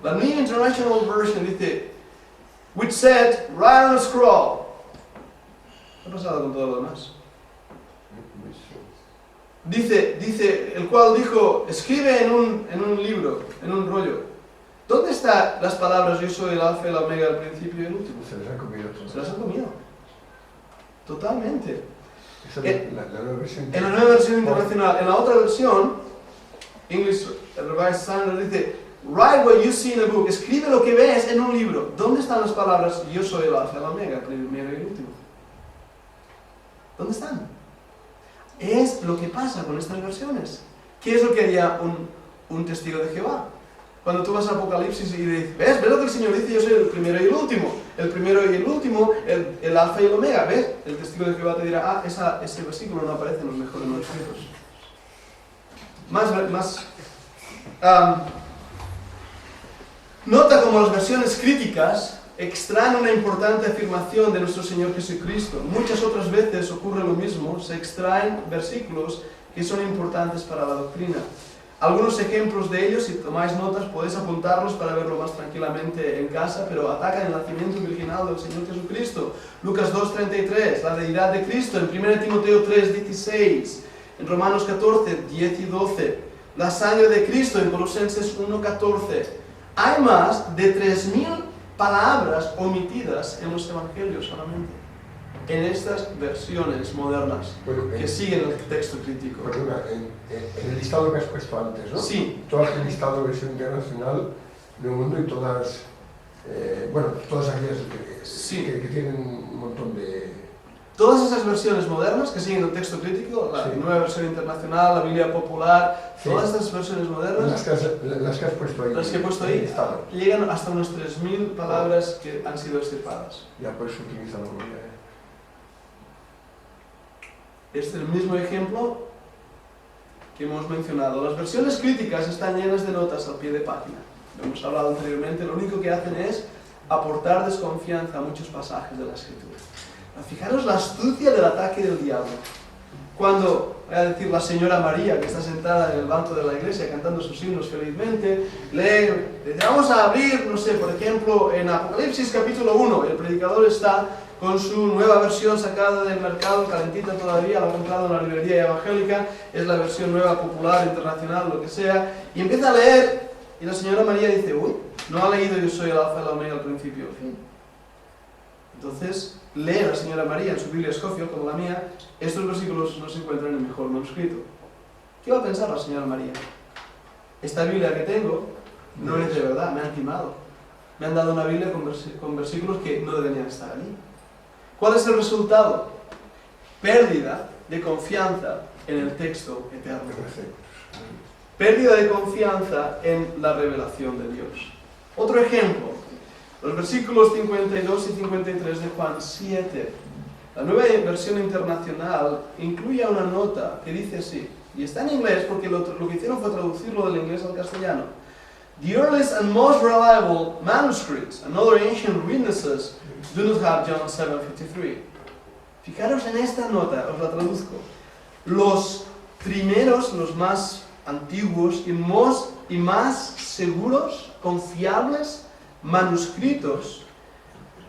La New International Version dice: which said, write on a scroll. ¿Qué ha pasado con todo lo demás? Dice, el cual dijo: escribe en un libro, en un rollo. ¿Dónde están las palabras yo soy el alfa y la omega, el principio y el último? Se les han comido todos. Se las han comido. Totalmente. Esa es la nueva versión. En la nueva versión internacional. En la otra versión, English Revised Standard, dice: write what you see in a book. Escribe lo que ves en un libro. ¿Dónde están las palabras yo soy el alfa y la omega, el primero y el último? ¿Dónde están? Es lo que pasa con estas versiones. ¿Qué es lo que haría un testigo de Jehová? Cuando tú vas a Apocalipsis y dices: ¿ves lo que el Señor dice? Yo soy el primero y el último. El primero y el último, el alfa y el omega. ¿Ves? El testigo de Jehová te dirá: ese versículo no aparece en los mejores manuscritos. Nota cómo las versiones críticas extraen una importante afirmación de nuestro Señor Jesucristo. Muchas otras veces ocurre lo mismo, se extraen versículos que son importantes para la doctrina. Algunos ejemplos de ellos, si tomáis notas, podéis apuntarlos para verlo más tranquilamente en casa, pero atacan el nacimiento virginal del Señor Jesucristo. Lucas 2:33, la deidad de Cristo, en 1 Timoteo 3:16, en Romanos 14:10 y 12, la sangre de Cristo, en Colosenses 1:14. Hay más de 3.000 palabras omitidas en los evangelios solamente, en estas versiones modernas que siguen el texto crítico. Perdona, en el listado que has puesto antes, ¿no? Sí. Tú has listado versión internacional, Nuevo Mundo y todas bueno, todas aquellas Sí. que tienen un montón de... Todas esas versiones modernas que siguen el texto crítico, la Sí. Nueva Versión Internacional, la Biblia Popular, Sí. todas estas versiones modernas, Las que has puesto ahí. las que he puesto ahí, estaban. llegan hasta unas 3.000 palabras que han sido extirpadas. Ya puedes utilizarlo. Este es el mismo ejemplo que hemos mencionado. Las versiones críticas están llenas de notas al pie de página. Lo hemos hablado anteriormente, lo único que hacen es aportar desconfianza a muchos pasajes de la Escritura. Fijaros la astucia del ataque del diablo. Cuando, voy a decir, la señora María, que está sentada en el banco de la iglesia cantando sus himnos felizmente, dice, vamos a abrir, no sé, por ejemplo, en Apocalipsis capítulo 1, el predicador está con su nueva versión sacada del mercado, calentita todavía, la ha comprado en la librería evangélica, es la versión nueva, popular, internacional, lo que sea, y empieza a leer, y la señora María dice, uy, no ha leído yo soy el alfa y la omega al principio y al fin. Entonces, lee la señora María en su Biblia Scofield, como la mía, estos versículos no se encuentran en el mejor manuscrito. ¿Qué va a pensar la señora María? Esta Biblia que tengo no es de verdad, me han timado. Me han dado una Biblia con versículos que no deberían estar allí. ¿Cuál es el resultado? Pérdida de confianza en el texto eterno. Pérdida de confianza en la revelación de Dios. Otro ejemplo, los versículos 52 y 53 de Juan 7. La Nueva Versión Internacional incluye una nota que dice así, y está en inglés porque lo que hicieron fue traducirlo del inglés al castellano. The earliest and most reliable manuscripts and other ancient witnesses do not have John 7:53. Fijaros en esta nota, os la traduzco. Los primeros, los más antiguos y más seguros, confiables manuscritos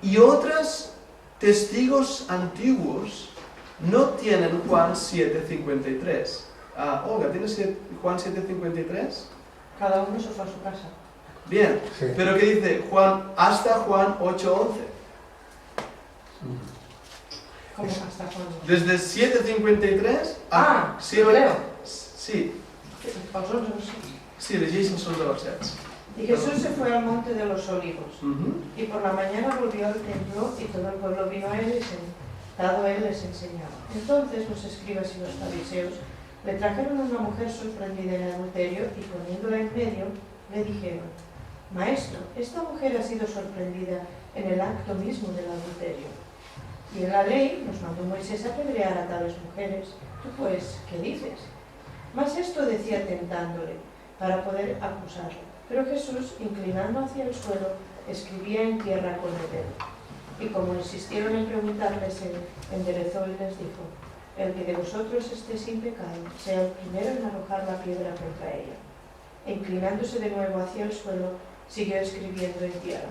y otros testigos antiguos no tienen Juan 7:53. Olga, ¿tienes Juan 7:53? Cada uno se fue a su casa. Bien, Sí. pero ¿qué dice? Hasta Juan 8:11. ¿Cómo hasta cuándo? Desde 7:53 a... Leo. Sí, sí, llegeix el sol de versets. Y Jesús se fue al monte de los olivos, y por la mañana volvió al templo, y todo el pueblo vino a él, y sentado él les enseñaba. Entonces los escribas y los fariseos le trajeron a una mujer sorprendida en adulterio, y poniéndola en medio, le dijeron, Maestro, esta mujer ha sido sorprendida en el acto mismo del adulterio. Y en la ley nos mandó Moisés apedrear a tales mujeres. Tú pues, ¿qué dices? Mas esto decía tentándole, para poder acusarlo. Pero Jesús, inclinando hacia el suelo, escribía en tierra con el dedo. Y como insistieron en preguntarle, se enderezó y les dijo, el que de vosotros esté sin pecado, sea el primero en arrojar la piedra contra ella. E inclinándose de nuevo hacia el suelo, siguió escribiendo en tierra.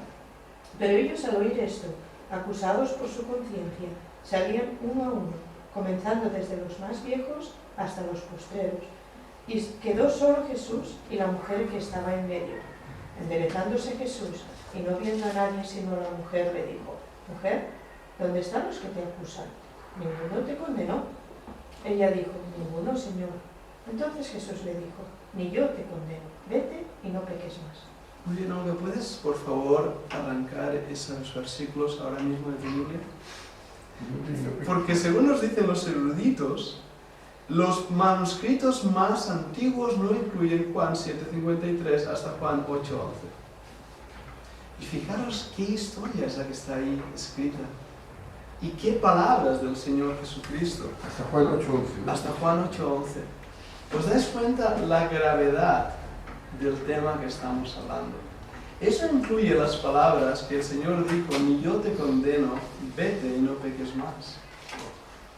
Pero ellos, al oír esto, acusados por su conciencia, salían uno a uno, comenzando desde los más viejos hasta los postreros. Y quedó solo Jesús y la mujer que estaba en medio. Enderezándose Jesús y no viendo a nadie sino a la mujer, le dijo, Mujer, ¿dónde están los que te acusan? ¿Ninguno te condenó? Ella dijo, Ninguno, Señor. Entonces Jesús le dijo, Ni yo te condeno, vete y no peques más. Muy bien, Olga, ¿puedes, por favor, arrancar esos versículos ahora mismo de tu Biblia? Porque según nos dicen los eruditos, los manuscritos más antiguos no incluyen Juan 7:53 hasta Juan 8:11. Y fijaros qué historia es la que está ahí escrita. Y qué palabras del Señor Jesucristo. Hasta Juan 8:11. Hasta Juan 8:11. ¿Os dais cuenta la gravedad del tema que estamos hablando? Eso incluye las palabras que el Señor dijo, ni yo te condeno, vete y no peques más.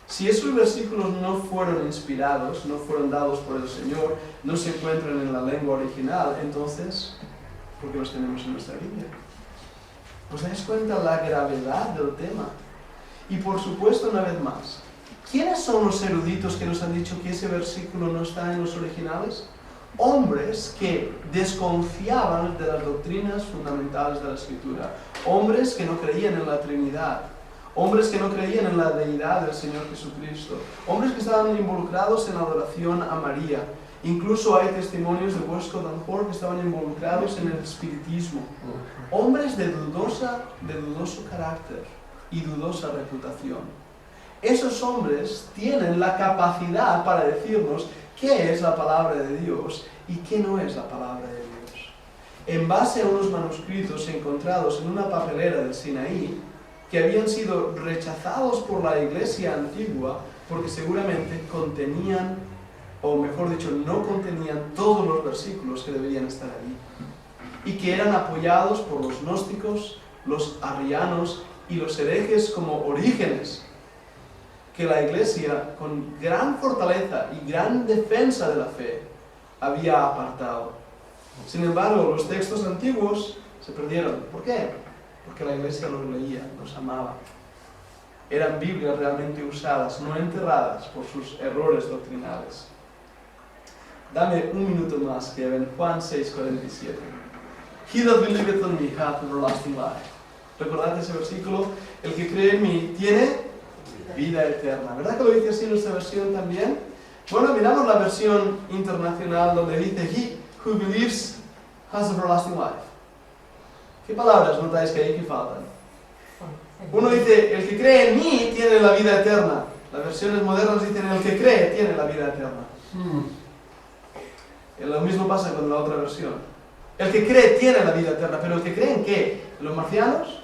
Si esos versículos no fueron inspirados, no fueron dados por el Señor, no se encuentran en la lengua original, entonces, ¿por qué los tenemos en nuestra Biblia? ¿Os dais cuenta la gravedad del tema? Y por supuesto, una vez más, ¿quiénes son los eruditos que nos han dicho que ese versículo no está en los originales? Hombres que desconfiaban de las doctrinas fundamentales de la Escritura, hombres que no creían en la Trinidad, hombres que no creían en la deidad del Señor Jesucristo, hombres que estaban involucrados en la adoración a María, Incluso hay testimonios de Bosco Danforth que estaban involucrados en el espiritismo. Hombres de dudoso carácter y dudosa reputación. Esos hombres tienen la capacidad para decirnos qué es la palabra de Dios y qué no es la palabra de Dios. En base a unos manuscritos encontrados en una papelera del Sinaí, que habían sido rechazados por la iglesia antigua porque seguramente contenían, o mejor dicho, no contenían todos los versículos que deberían estar allí, y que eran apoyados por los gnósticos, los arrianos y los herejes como Orígenes, que la iglesia, con gran fortaleza y gran defensa de la fe, había apartado. Sin embargo, los textos antiguos se perdieron. ¿Por qué? Porque la iglesia los leía, los amaba. Eran Biblias realmente usadas, no enterradas por sus errores doctrinales. Dame un minuto más, Kevin. Juan 6:47. He that believeth on me hath everlasting life. Recordad ese versículo. El que cree en mí tiene vida eterna. ¿Verdad que lo dice así en nuestra versión también? Bueno, miramos la versión internacional donde dice He who believes has everlasting life. ¿Qué palabras notáis que hay que faltan? Uno dice, el que cree en mí tiene la vida eterna. Las versiones modernas dicen, el que cree tiene la vida eterna. Lo mismo pasa con la otra versión. El que cree tiene la vida eterna, pero el que cree en qué? ¿Los marcianos?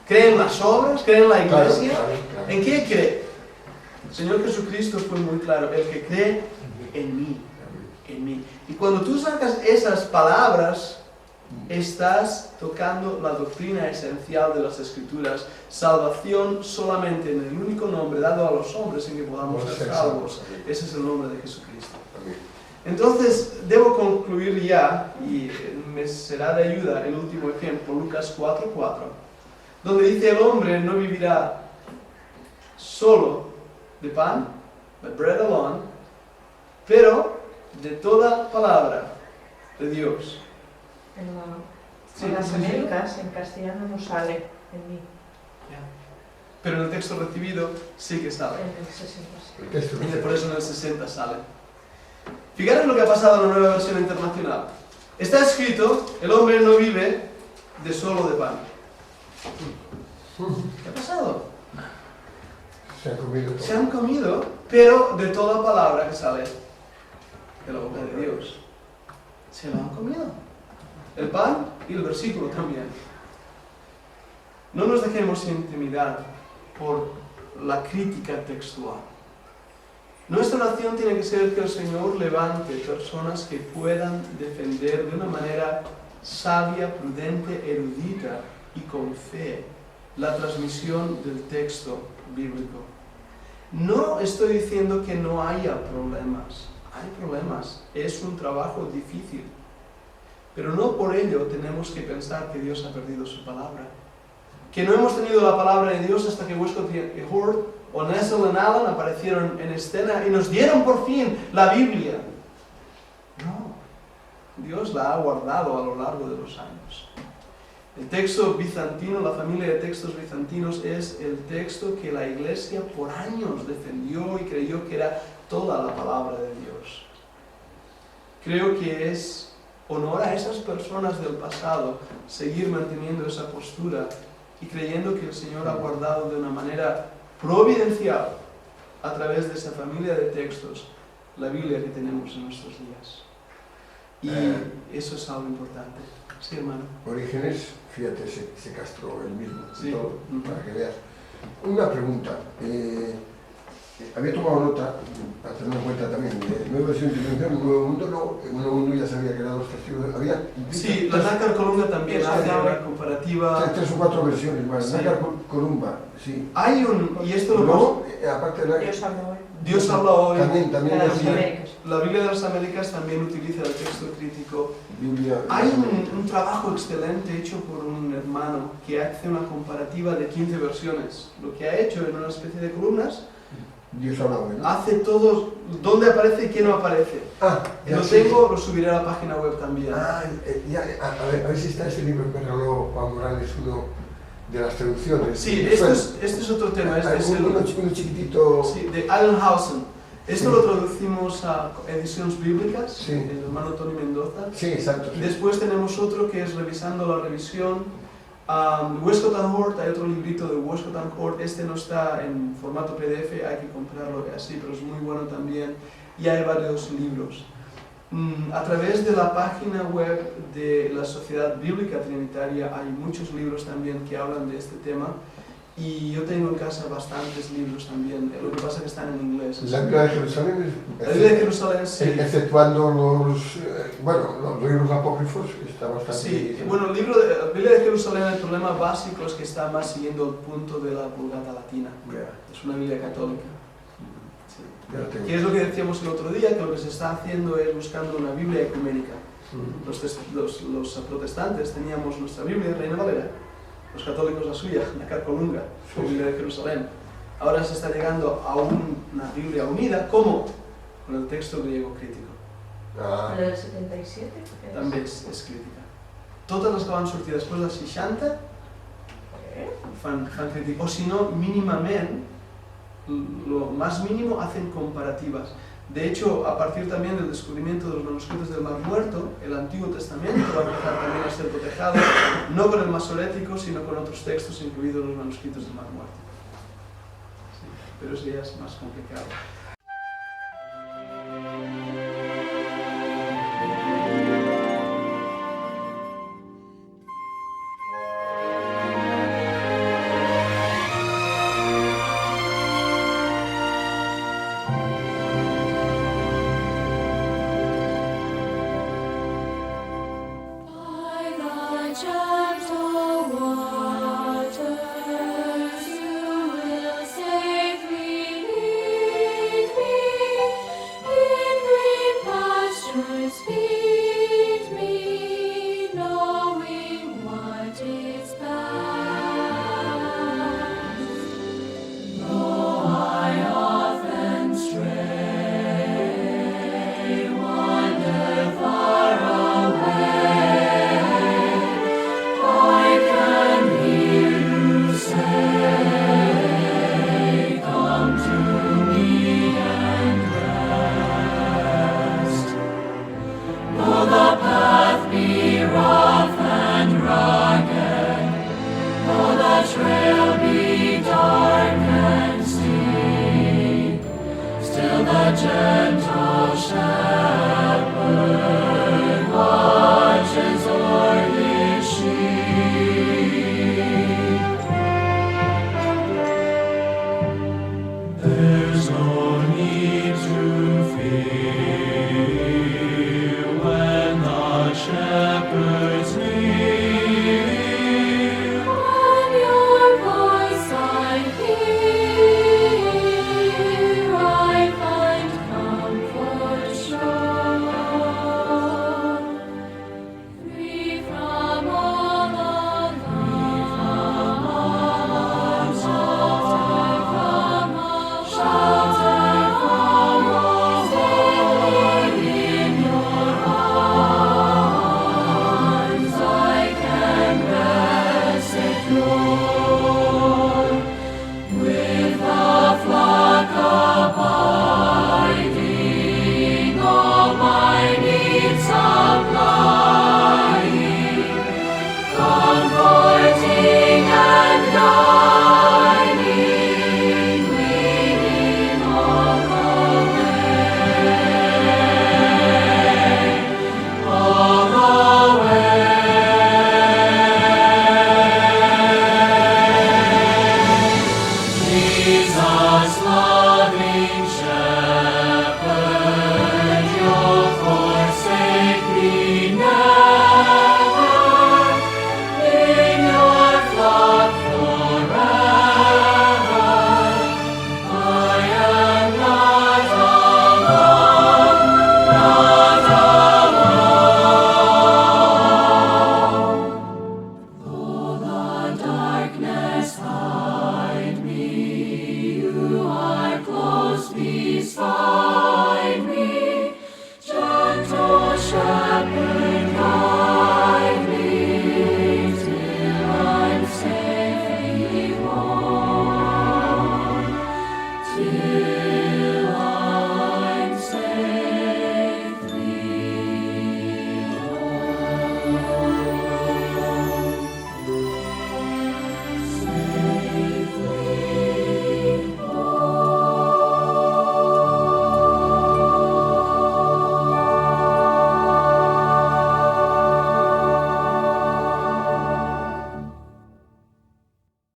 ¿Cree en las obras? ¿Cree en la iglesia? Claro. ¿En qué cree? El Señor Jesucristo fue muy claro, el que cree en mí. En mí. Y cuando tú sacas esas palabras, estás tocando la doctrina esencial de las Escrituras, salvación solamente en el único nombre dado a los hombres en que podamos ser salvos. Ese es el nombre de Jesucristo. Entonces, debo concluir ya, y me será de ayuda el último ejemplo, Lucas 4:4, donde dice, el hombre no vivirá solo de pan, but bread alone, pero de toda palabra de Dios. En las Américas, en castellano no sale en mí. Pero en el texto recibido sí que sale. En el 60. Y por eso en el 60 sale. Fijaros lo que ha pasado en la nueva versión internacional. Está escrito, el hombre no vive de solo de pan. ¿Qué ha pasado? Se han comido, pero de toda palabra que sale de la boca de Dios. Se lo han comido. El pan y el versículo también. No nos dejemos intimidar por la crítica textual. Nuestra oración tiene que ser que el Señor levante personas que puedan defender de una manera sabia, prudente, erudita y con fe la transmisión del texto bíblico. No estoy diciendo que no haya problemas. Hay problemas. Es un trabajo difícil. Pero no por ello tenemos que pensar que Dios ha perdido su palabra. Que no hemos tenido la palabra de Dios hasta que Westcott y Hort o Nestle y Allen aparecieron en escena y nos dieron por fin la Biblia. No. Dios la ha guardado a lo largo de los años. El texto bizantino, la familia de textos bizantinos, es el texto que la Iglesia por años defendió y creyó que era toda la palabra de Dios. Creo que es honor a esas personas del pasado seguir manteniendo esa postura y creyendo que el Señor ha guardado de una manera providencial a través de esa familia de textos la Biblia que tenemos en nuestros días. Y eso es algo importante. Sí, hermano. Orígenes, fíjate, se castró él mismo, sí. Todo, para que veas. Una pregunta. Había tomado nota, para tener en cuenta también, nueva versión de intervención, un nuevo mundo, no, un nuevo mundo ya sabía que eran los testigos. Había, sí, la Nácar Columba también hace una comparativa. 3 o 4 versiones más. Sí. Nácar Columba, sí. Hay un, y esto lo no, aparte de la. Dios habla hoy. También la Biblia de las Américas también utiliza el texto crítico. Biblia, hay un trabajo excelente hecho por un hermano que hace una comparativa de 15 versiones. Lo que ha hecho en una especie de columnas. Dios habla hoy, ¿no? Hace todo, dónde aparece y qué no aparece. Lo tengo, lo subiré a la página web también. A ver si está ese libro que regaló Juan Morales, uno de las traducciones. Sí, este es otro tema. Este es uno chiquitito. Sí, de Allenhausen. Esto lo traducimos a ediciones bíblicas, Sí. el hermano Tony Mendoza. Sí, exacto. Sí. Después tenemos otro que es Revisando la Revisión. Westcott and Hort, hay otro librito de Westcott and Hort, este no está en formato PDF, hay que comprarlo así, pero es muy bueno también. Y hay varios libros. A través de la página web de la Sociedad Bíblica Trinitaria hay muchos libros también que hablan de este tema. Y yo tengo en casa bastantes libros también, lo que pasa es que están en inglés. La Biblia de Jerusalén La Biblia de Jerusalén, sí. Exceptuando los libros apócrifos, está bastante Sí, bien. bueno, la Biblia de Jerusalén, el problema básico es que está más siguiendo el punto de la Vulgata Latina. Es una Biblia católica. Sí. Y es lo que decíamos el otro día, que lo que se está haciendo es buscando una Biblia ecuménica. Los protestantes teníamos nuestra Biblia, Reina Valera, los católicos la suya, la Carcolunga, la Biblia de Jerusalén. Ahora se está llegando a una Biblia unida, ¿cómo? Con el texto griego crítico. La del 77? També és crítica. Totes les que van sortir després dels 60 fan crítica. O si no, mínimament, lo más mínimo, hacen comparativas. De hecho, a partir también del descubrimiento de los manuscritos del Mar Muerto, el Antiguo Testamento va a empezar también a ser cotejado, no con el masorético, sino con otros textos incluidos los manuscritos del Mar Muerto. Sí, pero eso ya es más complicado.